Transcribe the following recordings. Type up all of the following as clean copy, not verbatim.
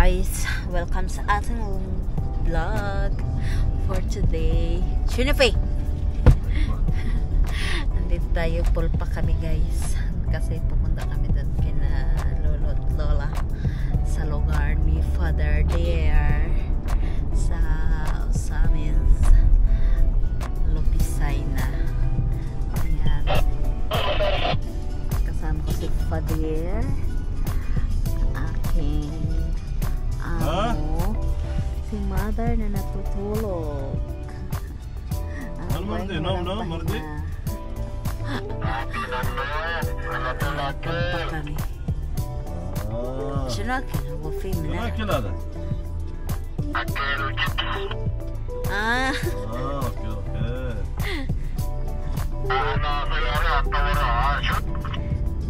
guys, welcome sa ating vlog for today. Shunife! Nandito tayo, pulpa kami guys. Kasi pupunta kami doon kina lolo at lola sa lugar ni Father Dear sa Osamis Lopisayna. Ayan. Kasama ko si Father. Si mother na natutulog. Ano mardi? No, mardi? Pulpa kami. شنو اكل هو في من اكل هذا اوكي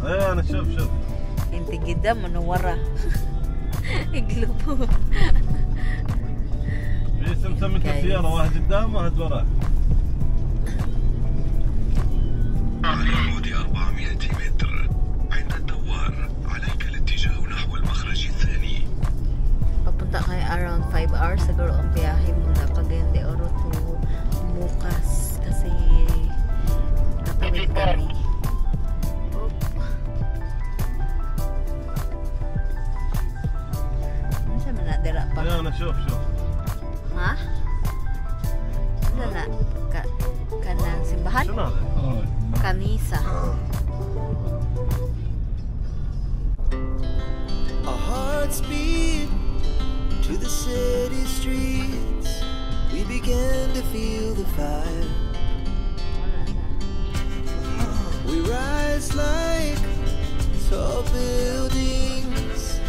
ايه انا شوف انت قدام منوره اقلبوا في سمسمة السيارة واحد قدام واحد وراه على بعد 400 متر عند الدوار عليك الاتجاه نحو المخرج الثاني. Papunta kayo around 5 hours siguro ang biyahe mula Cagayan de Oro to Mucas kasi tatawid kami. Ano siya manadira pa? ايه انا شوف Ha? Ano na? Kanang simbahan? شنو هذا؟ Kanisa. Our hearts beat to the city streets. We began to feel the fire. Wala na. We rise like tall buildings.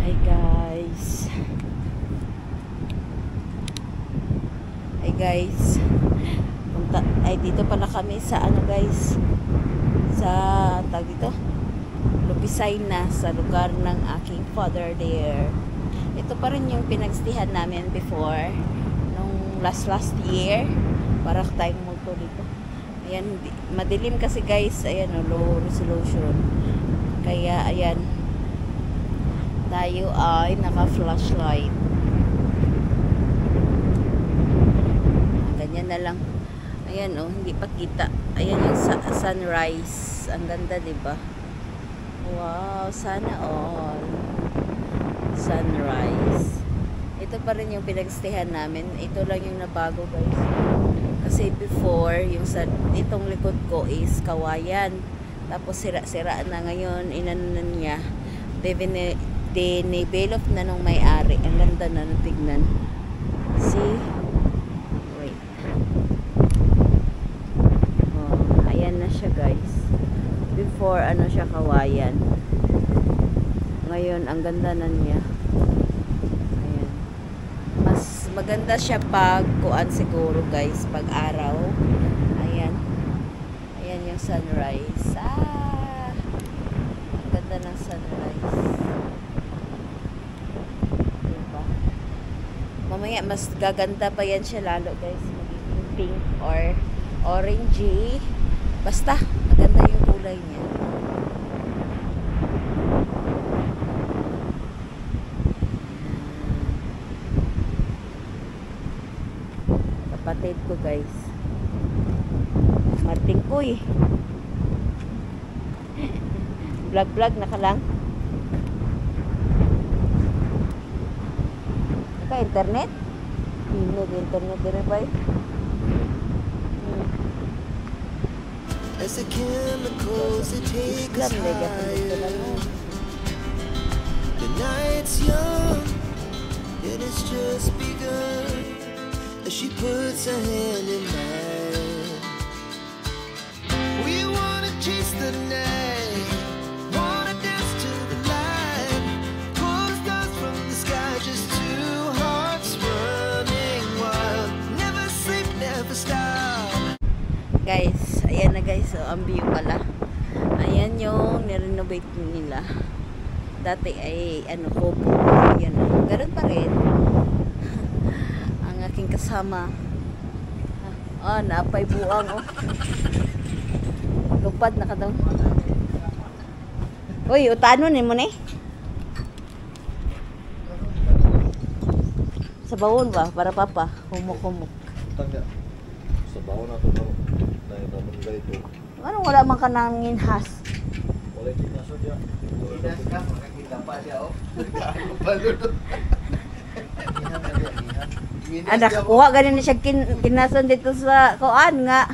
Hi guys. Hi guys. Ay dito pala kami sa ano guys. Sa tawag dito. Lopisayna sa lugar ng aking Father Dear. Ito pa rin yung pinagstihan namin before nung last year para tayong multo dito. Ayan, madilim kasi guys, ayan low resolution. Kaya ayan tayo ay naka-flashlight. Ganyan na lang. Ayan hindi pa kita. Ayan yung sunrise. Ang ganda, 'di ba? Wow, sana all. Sunrise. Ito pa rin yung pinagstihan namin. Ito lang yung nabago, guys. Kasi before, yung sa itong likod ko is kawayan. Tapos sira-sira na ngayon. Inanan niya. Dinivelop na nung may-ari. Ang ganda na natignan. See? Wait. Oh, ayan na siya, guys. Before, ano siya, kawayan. Ngayon, ang ganda na niya. Ayan. Mas maganda siya pag kuan siguro, guys, pag araw. Ayan. Ayan yung sunrise. Ang ganda ng sunrise. Diba? Mamaya, mas gaganda pa yan siya lalo, guys. Magiging pink or orangey. Basta, maganda yung kulay niya. Kapatid ko, guys. Marting ko eh. Vlog na ka lang. Ika internet? Internet din ba eh? As the chemicals that take us higher. The night's young, and it's just begun. As she puts her hand in mine, we wanna chase the night, wanna dance to the light, pull the stars from the sky, just two hearts running wild, never sleep, never stop. Guys, ayan na guys, so ang view pala. Ayan yung nirenovate nila. Dati ay ano, kubo. Ayan, ganun pa rin. Ang aking kasama. Napay buang oh. Lupad na ka daw. Uy, utano ni mo ni. sa bawon ba? Para papa. Humok-humok. Tangga. Sa bawon na ito no. Dahil naman dito. Ano wala man ka nang inhas? Wala yung kinasod yan. Inas ka, makakita pa siya, oh. Balot. Anak, kuha ganin na siya kinason dito sa kuan nga.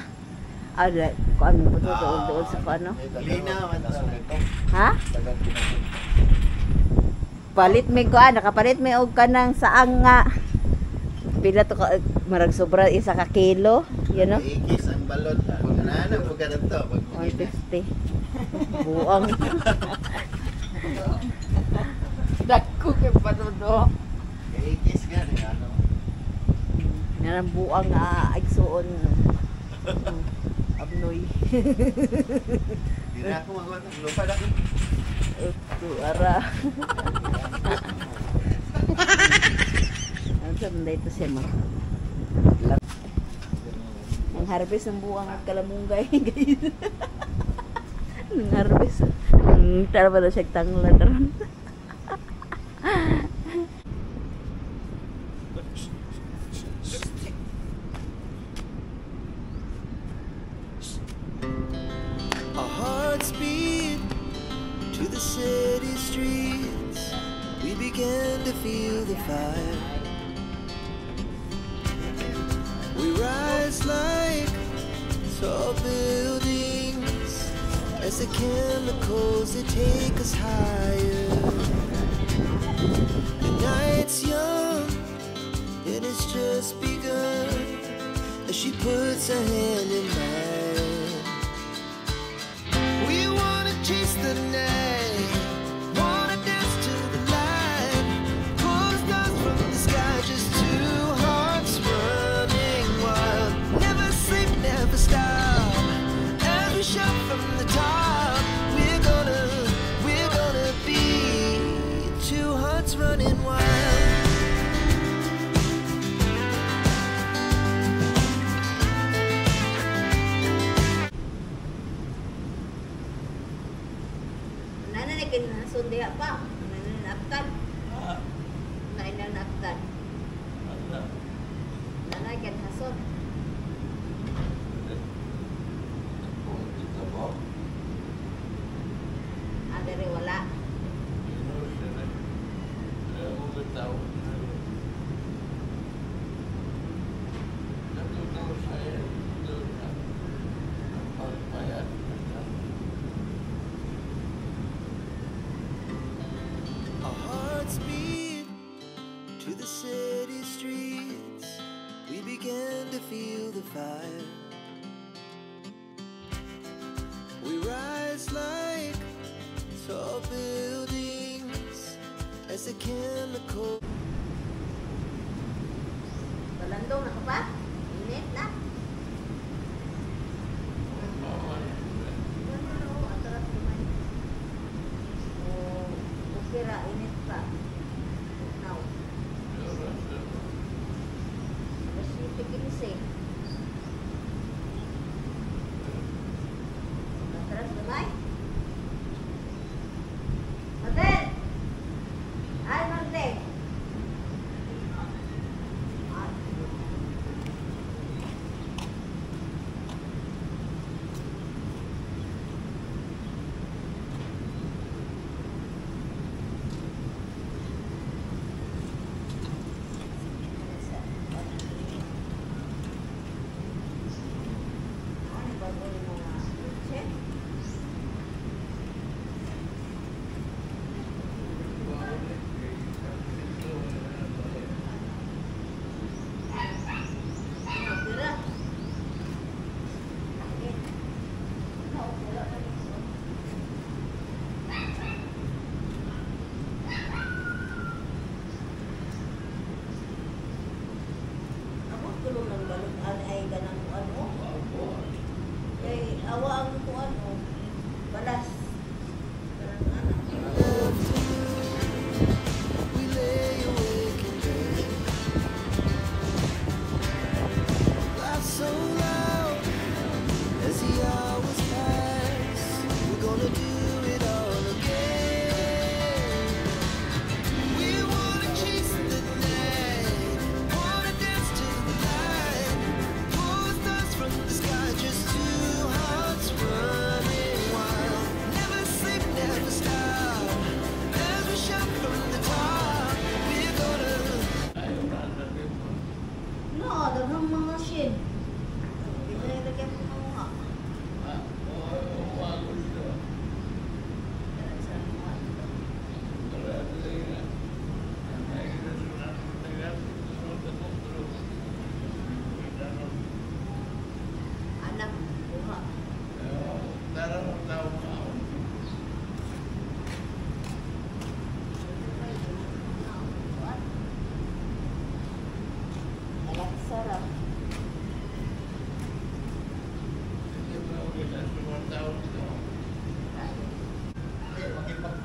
Ada, kuan mo po doon sa kuano. Lina, man ito. Ha? Palit may kuan, nakapalit may og kanang saang nga. Pila to ka marag sobra isa ka kilo, you know? Ikis ang balot. Ano po ka na to? 150. Buang. Dako kay patudo. Ikis nga, ano. Nga buang nga igsuon. Abnoy. Di na ako magawa ng lupa na. Ito, ara. Ang sanda ito siya ma. Ang harvest ng buang at kalamunggay, guys. Ang harvest. Tara ba na siya tanglan ron? Our hearts beat to the city streets. We began to feel the fire. We rise like tall buildings as the chemicals they take us higher. The night's young and it's just begun as she puts her hand in mine. We wanna chase the night, wanna dance to the light, pull the stars from the sky, just two hearts running wild. Never sleep, never stop, as we shout from the top. We're gonna be two hearts running wild. Nananakin na sundiha pa. Nananaktan. Nananaktan. Nananakin hason. Adere wala. Our hearts beat to the city streets. We began to feel the fire. We rise like tall buildings as the chemical. Balandong na ka pa? Init na. Atras naman. Okay ra, init pa. Now. Kasi tikinis eh. Atras naman. Maten! Ay, Maten! Tara.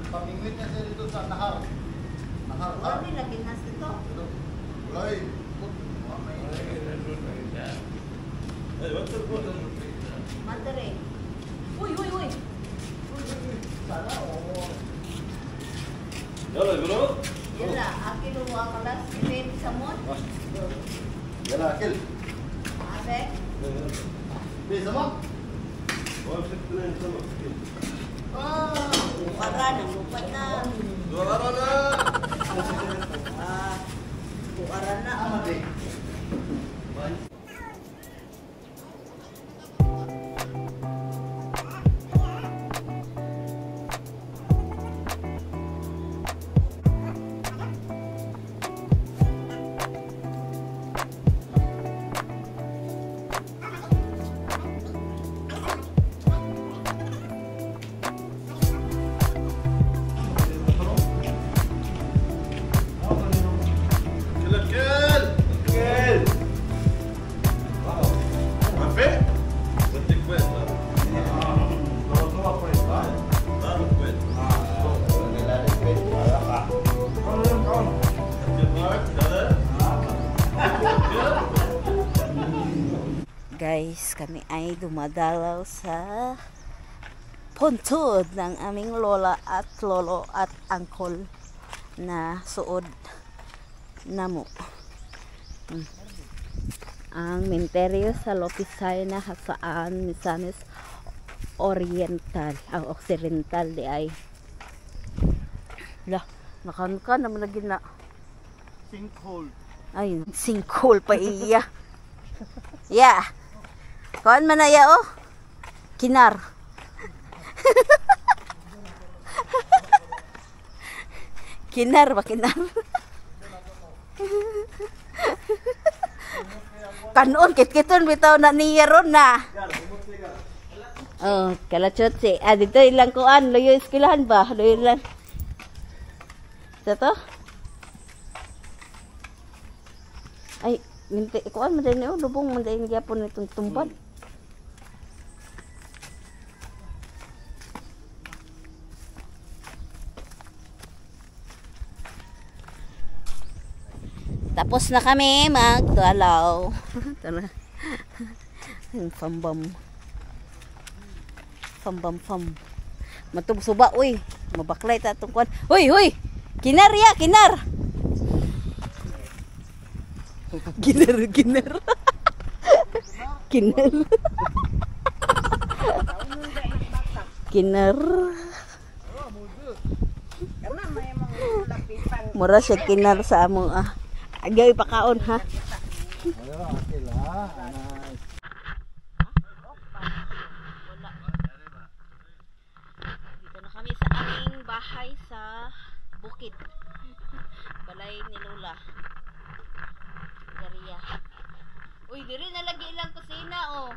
Pamingwit na siya dito sa nahar. Nahar, ha? Wala lagi nas dito. Ulay. Madre. Uy, uy, uy. Sana, oo. يلا يقولوا Yala, akin mo ang kalas. Pwede sa mon. Yala, akil. Abe. Bisa mo? Para na, lupat na. Dua na. Buara na. Amade. Guys, kami ay dumadalaw sa puntod ng aming lola at lolo at angkol na suod namo. Ang menteryo sa Lopisay na hasaan Misamis Oriental, ang Occidental di ay. Lah, nakanka naman lagi na. Sinkhole. Ay, sinkhole pa iya. Yeah. Kuan man na ya oh. Kinar. Kinar ba kinar? Kanon kit-kiton bitaw na niya ron na. Oh, kalachot si. Ah, dito ilang kuan, loyo eskwelahan ba? Loyo lang. Sa to? Ay, minti kuan man din oh, lubong man din gyapon nitong tumban. Tapos na kami magdalaw. Tara. Fambam. Fambam. Matubsuba uy. Mabaklay ta tong kuan. Hoy, hoy. Kinar ya, kinar. Kinar. Kinar. Kinar. Mura siya kinar sa amo ah. Agay pakaon ha. Wala, akil ha. Dito na kami sa aming bahay sa bukid. Balay ni Lola. Garia. Uy, diri na lagi ilang kusina oh.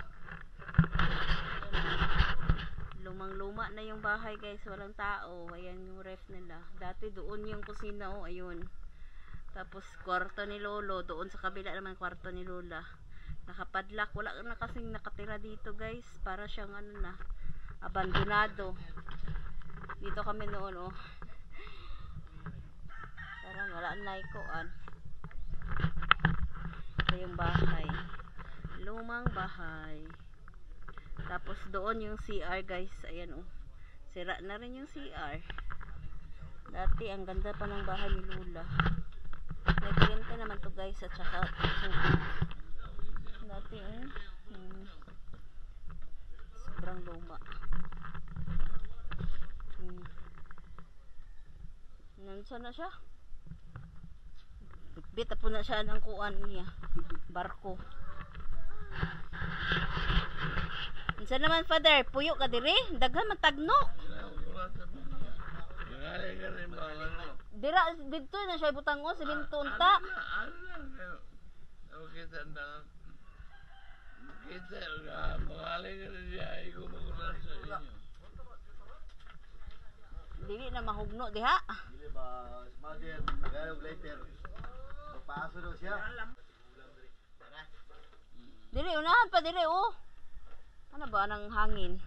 Lumang-luma na yung bahay guys, walang tao. Ayan yung ref nila. Dati doon yung kusina oh, ayun. Tapos kwarto ni Lolo, doon sa kabila naman kwarto ni Lola. Nakapadlock, wala na kasing nakatira dito guys. Para siyang ano na, abandonado. Dito kami noon oh. Parang wala na ikuan. Ito yung bahay. Lumang bahay. Tapos doon yung CR guys. Ayan oh. Sira na rin yung CR. Dati ang ganda pa ng bahay ni Lola. Nagkwenta naman to guys at saka dati sobrang luma. Nandiyan na siya. Bita po na siya ng kuan niya. Barko. Nandiyan naman father, puyo ka diri, daghan matagno. Dira dito na siya butang o silinto unta. Dili na mahugno diha. Dili ba, smother, gayog later. Magpaaso daw siya. Dili, unahan pa dili, oh. Ano ba ng hangin?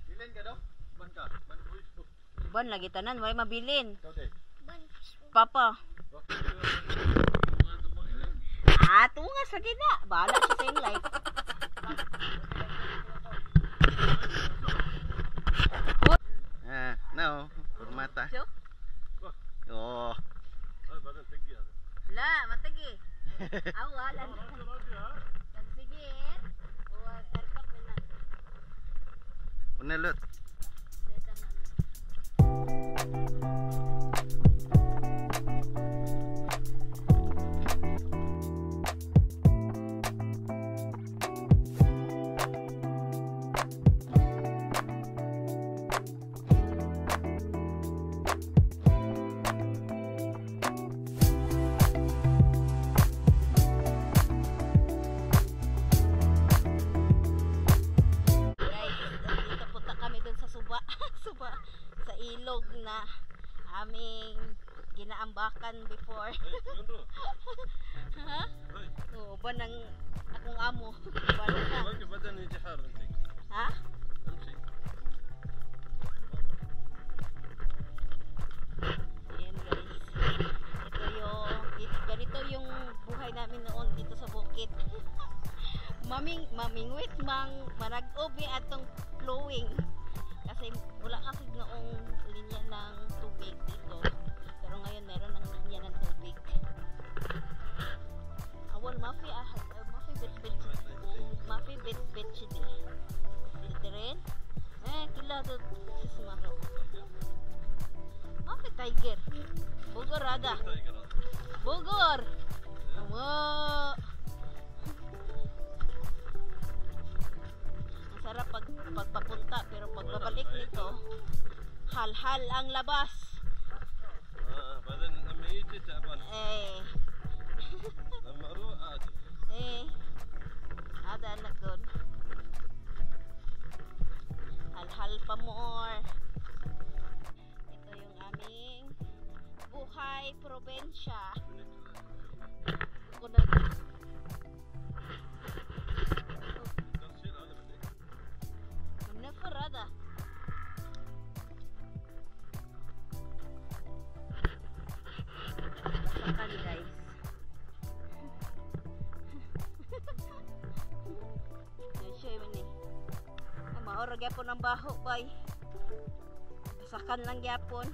Bilin ka daw? Ban ka? Ban ko ito. Ban lagi tanan, way mabilin. Ikaw day. Papa. Tungas lagi na. Bahala siya sa yung life. No, mata. So? Oh. Ay, badan tigi yan. La, matagi. Awalan. Sige. Erpak na na. Unalut. Suba sa ilog na aming ginaambakan before. Yun do. Ha? Ay. Oo, ba ng akong amo? Bala na. Bakit badan ni Jahar nanti? Ha? Nanti. Ayan guys. Ganito yung buhay namin noon dito sa bukid. Mamingwit manag-obi atong flowing. Kasi wala kasi noong linya ng tubig dito. Pero ngayon meron ng linya ng tubig. Awal mafi bit sidi. Dito rin. Kila to sismaro. Mafi tiger. Bogor ada. Bogor. Amo. Sarap pagpapunta pero pagbabalik nito hal-hal ang labas. Badan amiti taban. Lamaru ad. Ada na good. Hal-hal pa more. Ito yung aming buhay probensya. Kuna Farada. Basakan guys. Show mo ni. Maora gyapon ang baho bay. Basakan lang gyapon.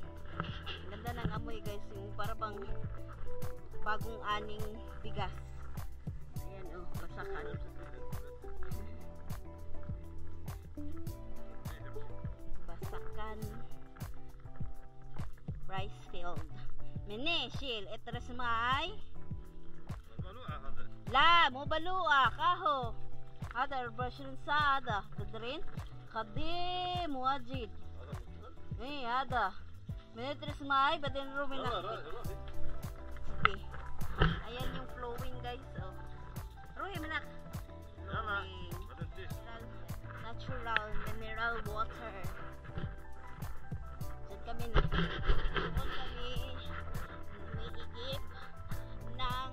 Ganda ng amoy guys, yung para bang bagong aning bigas. Ayan oh, basakan. Basakan rice field. Mene, shil, etres may. La, mo balua, kaho. Ada version sa ada. Tadrin. Kadim wajid. Ada. Mene etres may, baden rumina. Sige. Ayan yung flowing guys. Oh. Ruhi manak. Natural mineral water. Diyan kami umiigip ng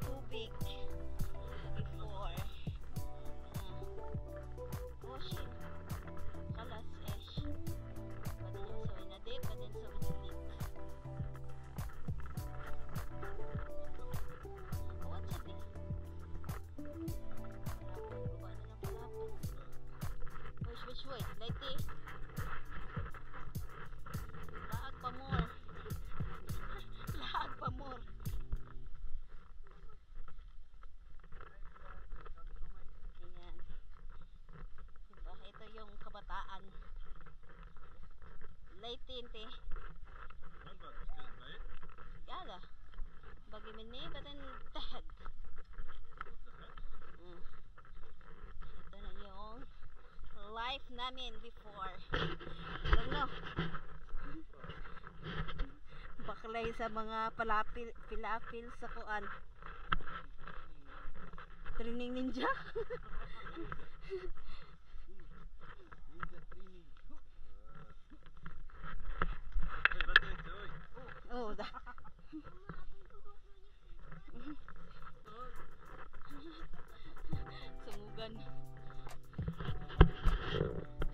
tubig before. Ocean. Kalas esh. Padin yung sa inadip, padin sa umiigip. What should be? Wait, lady. Laag pa more. Laag pa more. Ayan. Diba? Ito yung kabataan. Lady, inte. Gala. Bagi mini, badan tahad. Ito na yung life namin before. Ano? Baklay sa mga pilapil sa kuan. Training ninja. ta. Sumugan.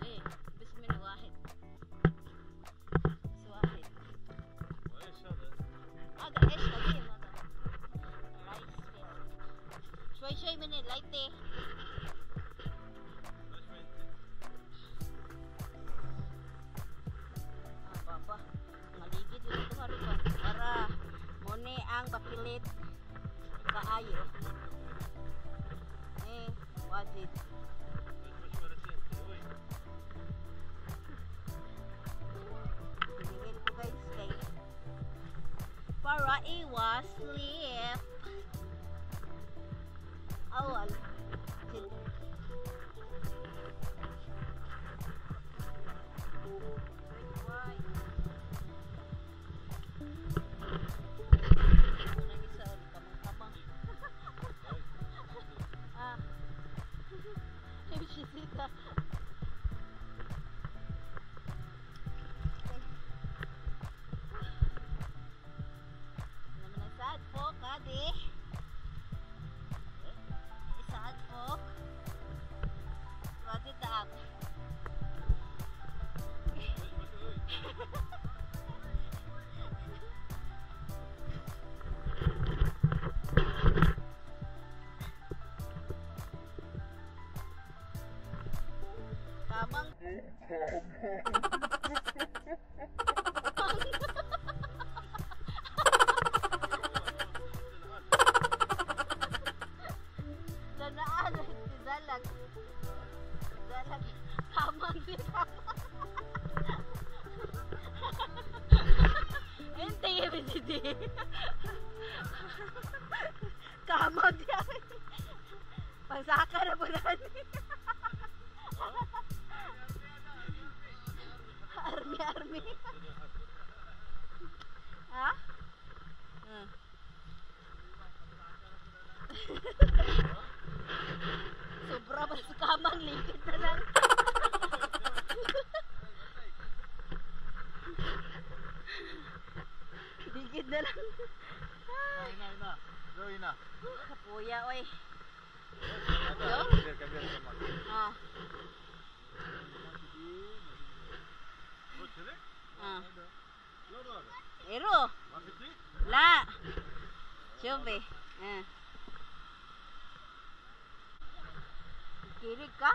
Eh, bismillah wahid. واحد وايش هذا؟ هذا ايش قديم هذا رايس شوي من اللايتي Baba, maligid yun ito harupa para muni ang bakilit kaayo. Wajid. Tingin ko guys kay para iwas sleep. Awal. Kamang danaan zalag kamang dito hindi kamang diyan pagsaka na po natin Army. Ha? Sobra ba sa kamang ligid na lang? Ligid na lang. Gawin na. Kapuya, oy. Kabir. Ah. Ero. La. Coba. Kirig ka?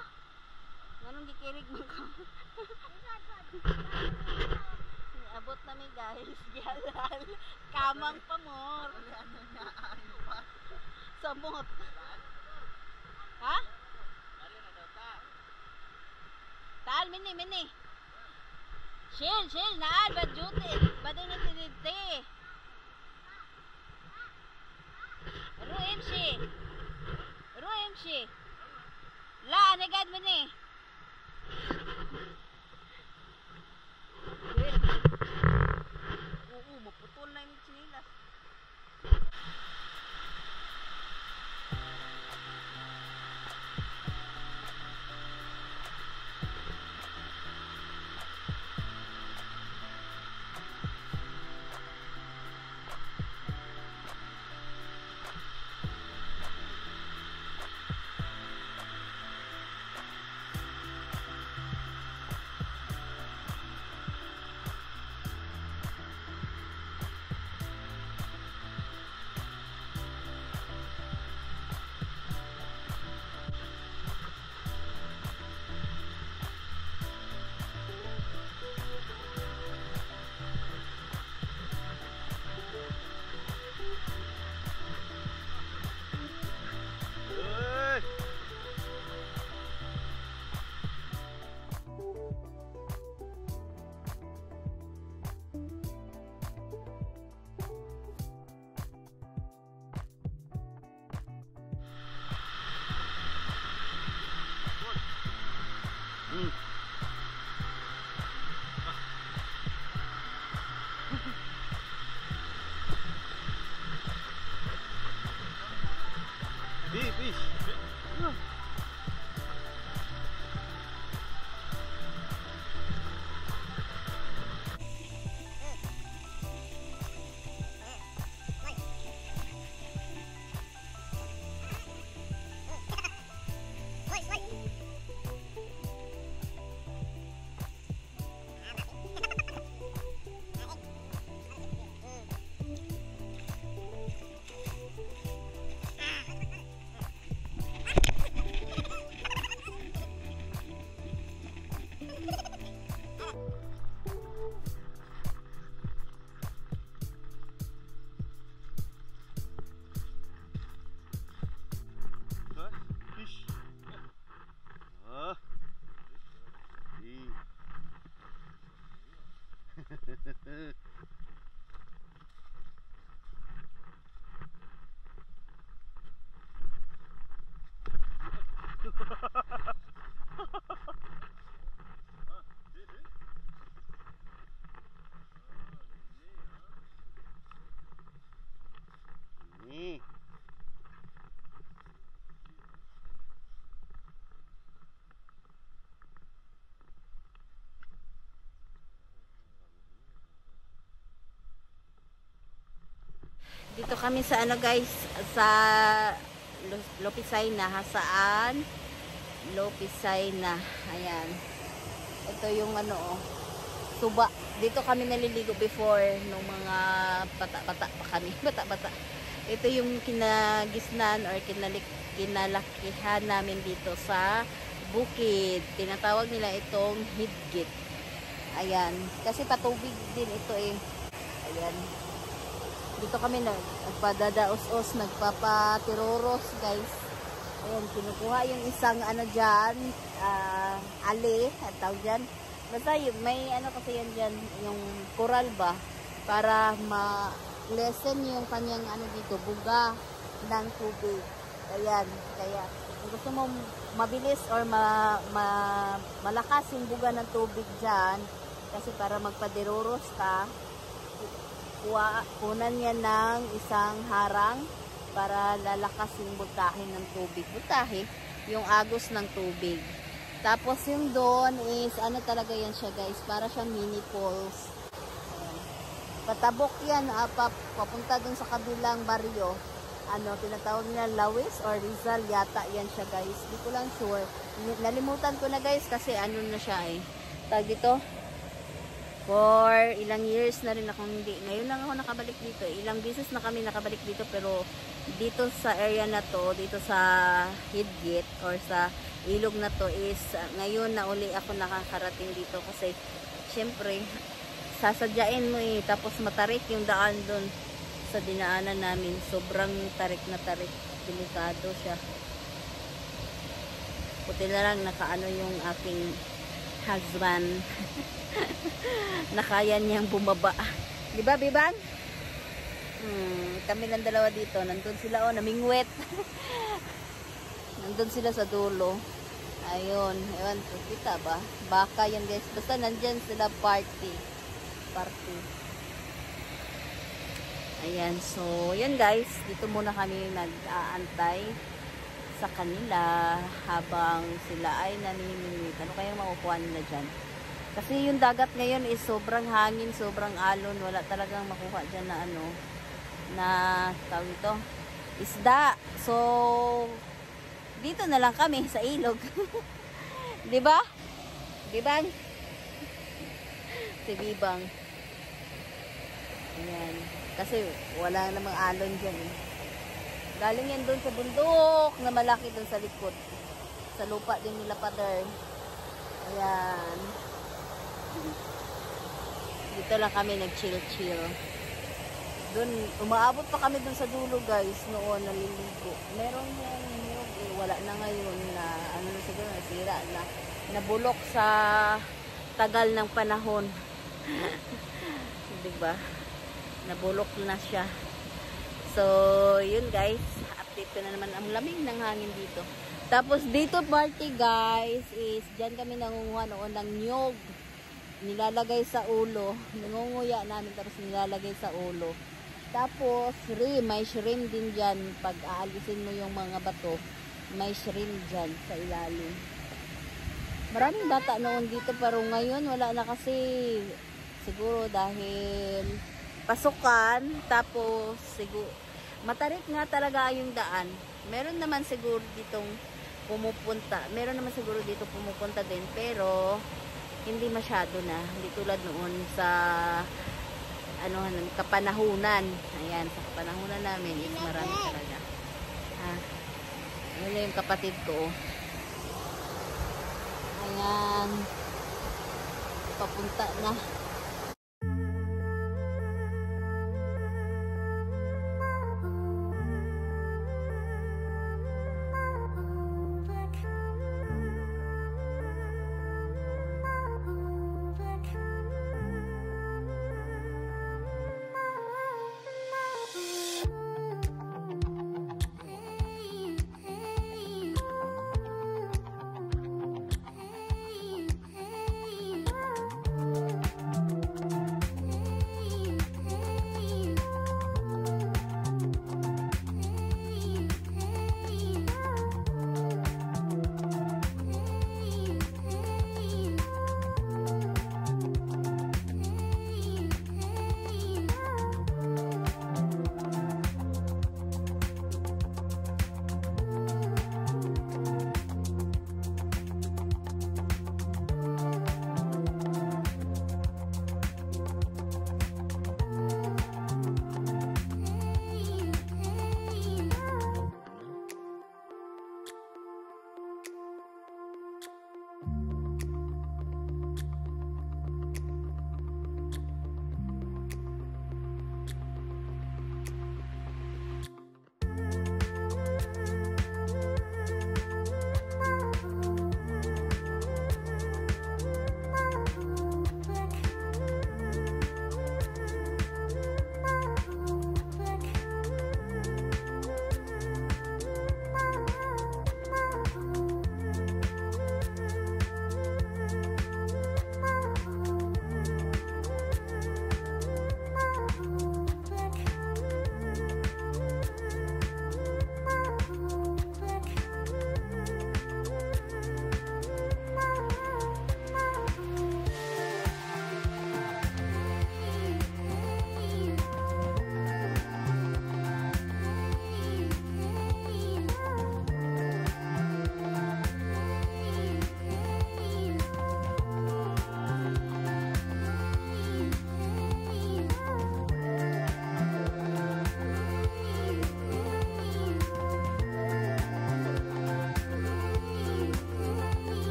Anong gikirig mo ka? Abot namin guys. Gihalal. Kamang pamor. Samot. Ha? Taal, mini. Chill, naal, bajuti, badin niti. Ruim si. La, anegad mo ni. Oo, maputol na yung sinilas. Fish. Ah. Ini. Dito kami sa ano guys, sa Lopisay na, saan? Lopisay na. Ayan. Ito yung ano, suba. Dito kami naliligo before nung mga bata-bata pa kami. Bata-bata. Ito yung kinagisnan or kinalakihan namin dito sa bukid. Tinatawag nila itong hidgit. Ayan. Kasi patubig din ito eh. Ayan. Dito kami nagpadadaos-os, nagpapatiroros guys. Ayan, kinukuha yung isang ano dyan, ali, at tawag dyan. Basta may ano kasi yan dyan, yung coral ba, para ma-lessen yung kanyang ano dito, buga ng tubig. Ayan, kaya kung gusto mo mabilis or malakas yung buga ng tubig dyan, kasi para magpadiroros ka, kunan niya ng isang harang para lalakas yung butahe ng tubig. Butahe, yung agos ng tubig. Tapos yung doon is, ano talaga yan siya guys, para siyang mini falls. Ayan. Patabok yan, papunta dun sa kabilang baryo. Ano, tinatawag nila Lawis or Rizal yata yan siya guys. Di ko lang sure. Nalimutan ko na guys kasi ano na siya eh. Tag dito. For ilang years na rin akong hindi. Ngayon lang ako nakabalik dito. Ilang beses na kami nakabalik dito pero dito sa area na to, dito sa Hidgit or sa ilog na to is ngayon na uli ako nakakarating dito kasi syempre sasadyain mo eh. Tapos matarik yung daan doon sa dinaanan namin. Sobrang tarik na tarik. Delikado siya. Puti na lang nakaano yung aking husband. Nakaya niyang bumaba. Di ba, Bibang? Kami lang dalawa dito. Nandun sila, oh, namingwet. Nandun sila sa dulo. Ayun. Ewan, kita ba? Baka yan, guys. Basta nandyan sila party. Ayan. So, yan, guys. Dito muna kami nag-aantay sa kanila habang sila ay naniningwit. Ano kayang makukuha nila dyan? Kasi yung dagat ngayon is sobrang hangin, sobrang alon. Wala talagang makuha dyan na ano, na tawag ito, isda. So, dito na lang kami sa ilog. Diba? Bibang? Si Bibang. Ayan. Kasi wala namang alon dyan eh. Galing yan doon sa bundok na malaki doon sa likod. Sa lupa din nila Father. Ayan. Dito lang kami nag-chill-chill. Doon, umaabot pa kami doon sa dulo guys, noon naliligo. Meron yung niyog eh, wala na ngayon na, ano na siguro, nasira na. Nabulok sa tagal ng panahon. Diba? Nabulok na siya. So, yun guys, update ko na naman. Ang lamig ng hangin dito. Tapos dito party guys, is dyan kami nangunguha noon ng niyog. Nilalagay sa ulo. Nangunguya namin tapos nilalagay sa ulo. Tapos, may shrimp din dyan. Pag aalisin mo yung mga bato, may shrimp dyan sa ilalim. Maraming bata noon dito pero ngayon wala na kasi siguro dahil pasukan. Tapos, siguro, matarik nga talaga yung daan. Meron naman siguro ditong pumupunta. Meron naman siguro dito pumupunta din pero hindi masyado na. Hindi tulad noon sa ano, kapanahunan. Ayan, sa kapanahunan namin is marami talaga. Ano yung kapatid ko. Ayan. papunta na.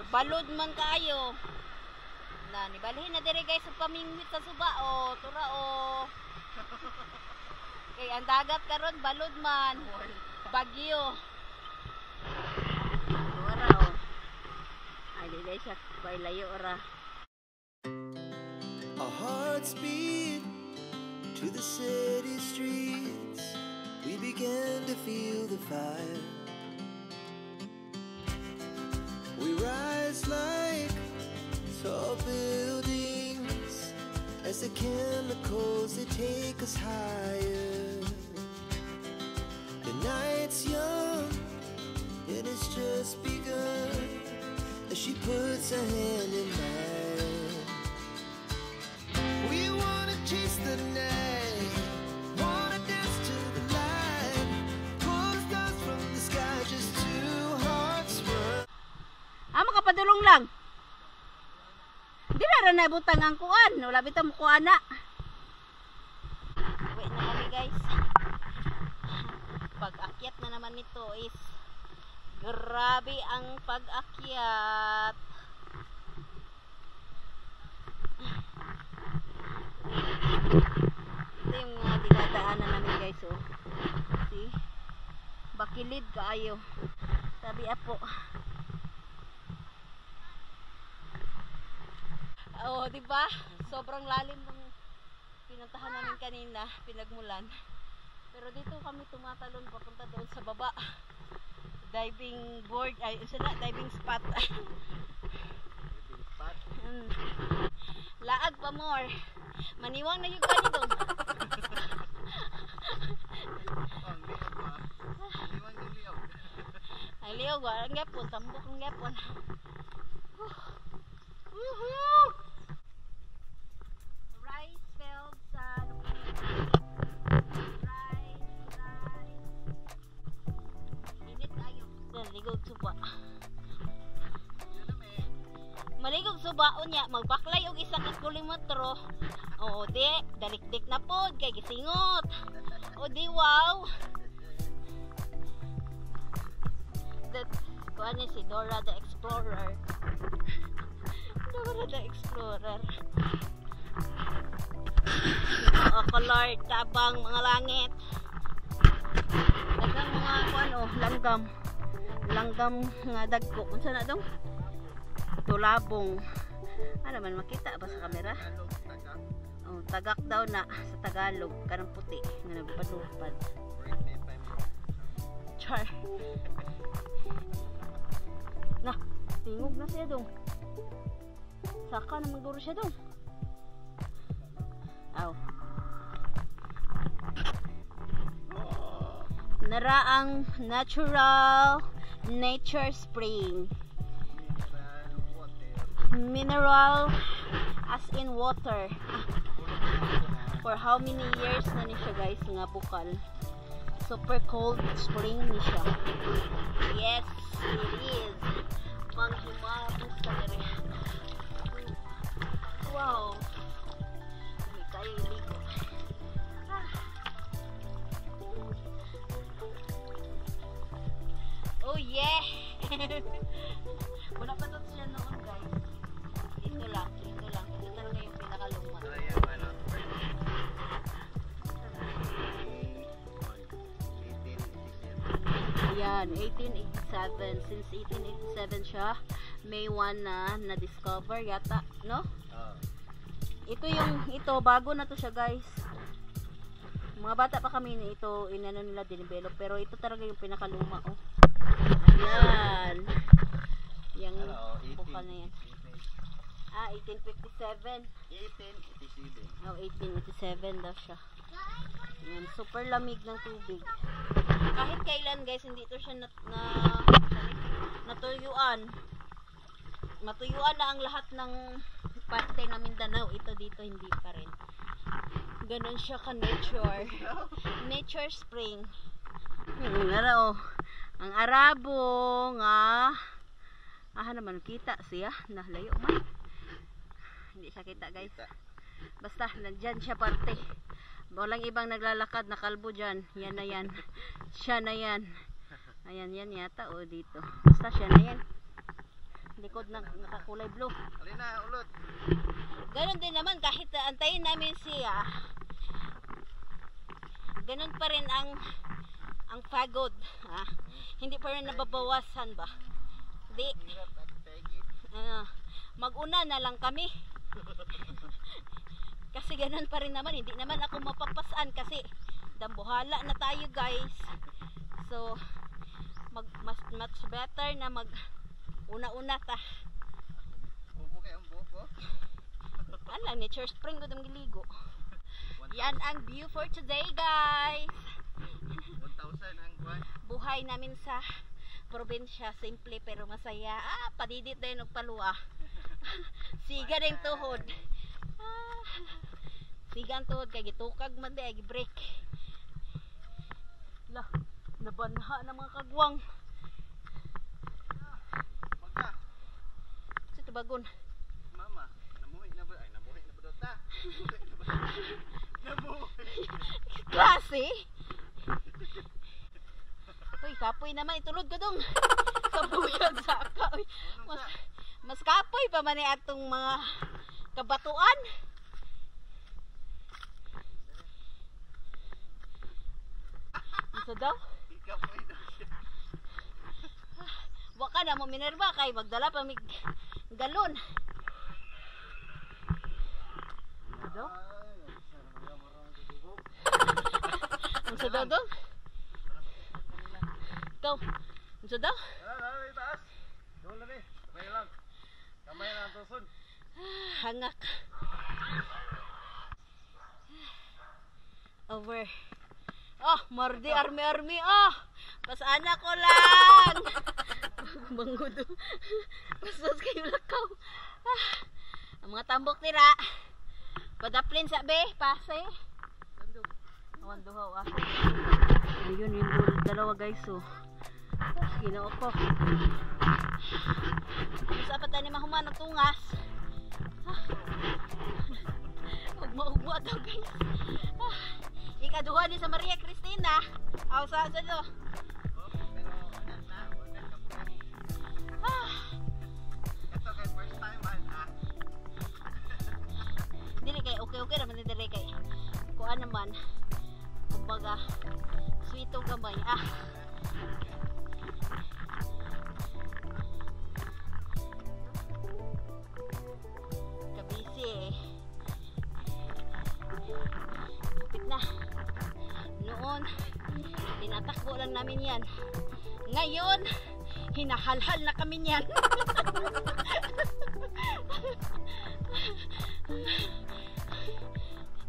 Balod man kayo. Na nibalhin na dire guys ug pamingwit sa suba o tura o. Kay ang dagat karon balod man. Bagyo. Ora o. Ay dili siya pailayo ora. Our hearts beat to the city streets. We began to feel the fire. We rise like tall buildings as the chemicals they take us higher. The night's young and it's just begun as she puts her hand in mine. We wanna chase the night, wanna dance to the light, pull the stars from the sky, just two hearts run. Makapadulong lang. Di na rin nabutang ang kuan. Wala bitang kuan na. Wait na kami guys. Pag-akyat na naman nito is grabe ang pag-akyat. Ito yung mga dinadaanan namin guys. Oh. See? Bakilid kaayo. Sabi apo. Oh, di ba? Sobrang lalim ng pinuntahan namin kanina, pinagmulan. Pero dito kami tumatalon papunta doon sa baba. Diving board, ay isa na, diving spot. Laag pa more. Maniwang na yung kani doon. Ay liog, ang gapon, tambok ang gapon. Woohoo! Rice field sa init tayo. Ligog suba. Maligog suba unya, magbaklay og isa ka kilometro. O di, dalikdik na pod kay gisingot. O di wow. That kuan si Dora the Explorer. Dora the Explorer. Color tabang mga langit. Dagang mga kuan langgam. Langgam nga dagko. Unsa na dong? Tulabong. Ano man makita ba sa kamera? Oh, tagak daw na sa Tagalog, kanang puti nga nagpadupad. Char. Na, tingog na siya dong. Saka na magduro siya dong. Aw. Naraang nature spring. Mineral as in water. For how many years na ni siya guys nga bukal. Super cold spring ni siya. Yes, it is. Manghimabos sa dere. Wow. Hindi kayo iligo. Oh yeah. Wala pa to siya noon guys. Ito lang. Ito talaga yung pinakaluma. Ayan, 1887. Since 1887 siya, May 1 na discover yata, no? Ito bago na to siya guys. Mga bata pa kami na ito inano nila dinevelop, pero ito talaga yung pinakaluma oh. Ayan. Yung bukal na yan. 1857. 1887. Oh, 1887 daw siya. Ayan, super lamig ng tubig. Kahit kailan guys, hindi ito siya natuyuan. Matuyuan na ang lahat ng parte ng Mindanao. Ito dito hindi pa rin. Ganon siya ka nature. Nature spring. Nara oh. Ang Arabo nga naman kita siya. Nalayo man. Hindi siya kita guys. Basta nandyan siya parte. Walang ibang naglalakad na kalbo dyan. Yan na yan. Siya na yan. Ayan yan yata o dito. Basta siya na yan. Likod ng nakakulay blue. Alina, ulot. Ganon din naman kahit antayin namin siya. Ganon pa rin ang pagod. Hindi pa rin nababawasan ba? Di. Mag-una na lang kami. Kasi ganon pa rin naman. Hindi naman ako mapapasan kasi dambuhala na tayo guys. So, much better na una-una ta. Bubo kay ang bubo. Ala, nature spring ko giligo. Yan ang view for today guys. 1,000 ang buwan. Buhay namin sa probinsya, simple pero masaya. Padidit din og paluwa. Siga din tuhod. Siga ang tuhod kay gitukag man di ay break. La, nabanha ng mga kagwang. Magka. Sa tubagon. Mama, namuhi na ba? Ay, namuhi na ba daw ta? Namuhi. Klase. Uy, kapoy naman itulod ko dong. Kabuyag saka. Uy, mas kapoy pa man atong mga kabatuan. Ano daw? Ikapoy daw siya. Waka na mo Minerva kay magdala pa mig galon. Ano daw? Ang Unsa daw dong? Ikaw. Unsa daw? Wala, taas. Doon lang eh. Kamay lang. Kamay lang tuson. Hangak. Over. Oh, mardi army. Oh, pasana ko lang. Bangudo. Pasas kayo lakaw. Ah, ang mga tambok tira. Padaplin sa be, pase. Awan duhaw ah. Ayun yung dalawa guys so. Ginoo ko. Sa pa tani mahuman og tungas. Ugma daw guys. Ikaduha ni sa Maria Cristina. Aw sa do. Ito kay first time man. Dili kay okay naman dili kay. Kuan naman. Kumbaga sweeto gamay. Kabisi eh. Kupit na. Noon, tinatakbo lang namin yan. Ngayon, hinahalhal na kami yan.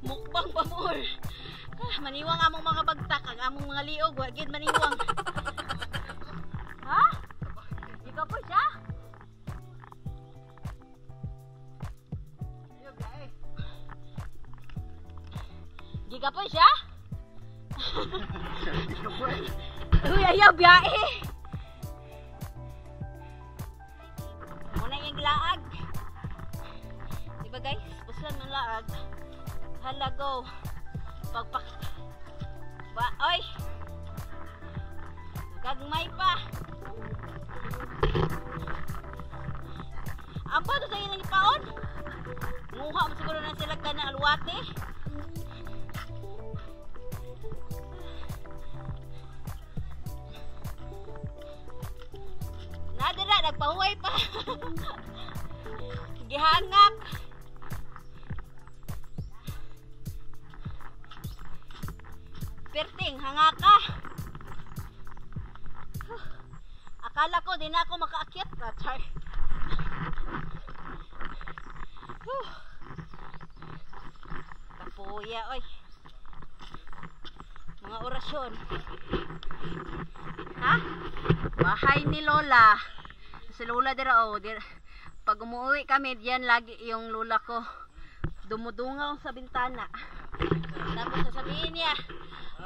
Mukbang pamor. Maniwang among mga bagtak, ang among mga liog, wagid maniwang. Ha? Ikaw po siya? Giga po siya? Uy, ayaw biyahe. Muna yung laag. Diba guys? Puslan ng laag. Halago. Pagpak. Ba, oy. Gagmay pa. Apa to sa ilang ipaon? Nguha mo siguro na sila ka ng alwate. Nadira, nagpahuway pa. Gihangak. Perting, hangaka. Akala ko din ako makaakyat. Char. Kapuya, oy. Mga orasyon. Ha? Bahay ni Lola. Si Lola dira pag umuwi kami diyan lagi yung lola ko dumudungaw sa bintana. Tapos sasabihin niya,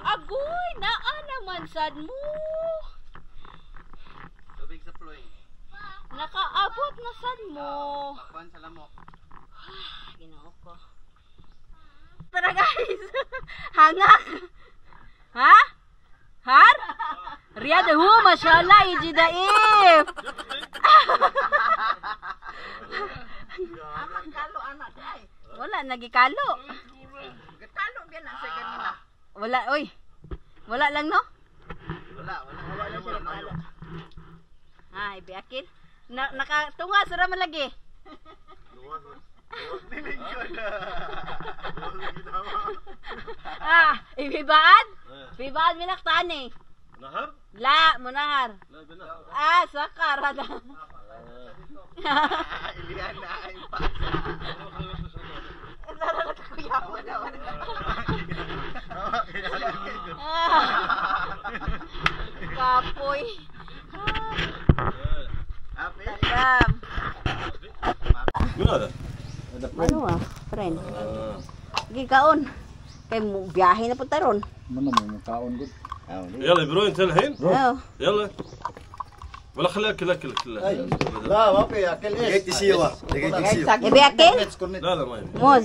"Agoy, naa naman sad mo. Tubig sa ploy. Nakaabot na sad mo." Kuan sa lamok. Ginoo ko. Tara guys. Hangak. Ha? Har? Riyad hu, mashallah, ijidaif. Kalo anak day. Wala, nagikalo. Gatalo biyan ang sa ganina. Wala, oy. Wala lang, no? Wala siya nagpalo. Ay, biakin. Nakatunga, sura man lagi. Ibibaan? Ibibaan minaktaan eh. Nahar? La, munahar. La, bina. Sakar. Ilian na ay pa. Kapoy. Ape. Tagam. Min hada? Ano friend? Gikaon. Kay mo biyahe na punta ron. يلا يبرون انت الحين؟ Oh. يلا ولا خليها اكل لا ما في اكل ايش؟ Dagay tisiwa. Dagay tisiwa. Ibiyakin? لا ما يبي Moz.